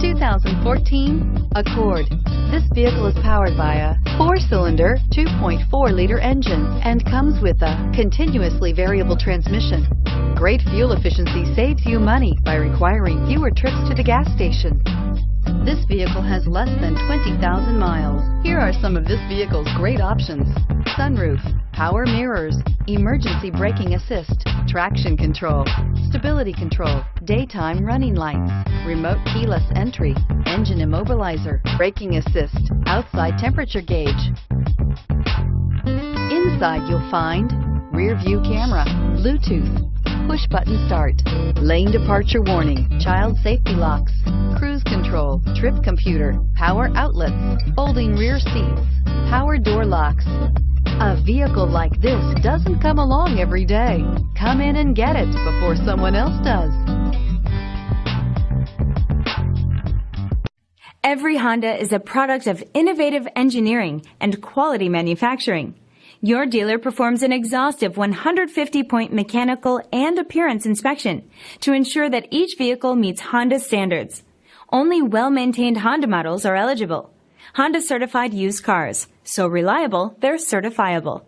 2014 Accord. This vehicle is powered by a 4-cylinder, 2.4-liter engine and comes with a continuously variable transmission. Great fuel efficiency saves you money by requiring fewer trips to the gas station. This vehicle has less than 20,000 miles. Here are some of this vehicle's great options: sunroof, power mirrors, emergency braking assist, traction control, stability control, daytime running lights, remote keyless entry, engine immobilizer, braking assist, outside temperature gauge. Inside you'll find rear view camera, Bluetooth, push button start, lane departure warning, child safety locks, cruise control, trip computer, power outlets, folding rear seats, power door locks. A vehicle like this doesn't come along every day. Come in and get it before someone else does. Every Honda is a product of innovative engineering and quality manufacturing. Your dealer performs an exhaustive 150-point mechanical and appearance inspection to ensure that each vehicle meets Honda standards. Only well-maintained Honda models are eligible. Honda certified used cars, so reliable they're certifiable.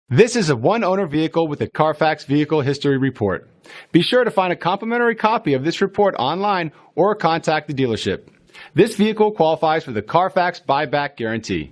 This is a one-owner vehicle with a CARFAX Vehicle History Report. Be sure to find a complimentary copy of this report online or contact the dealership. This vehicle qualifies for the CARFAX Buyback Guarantee.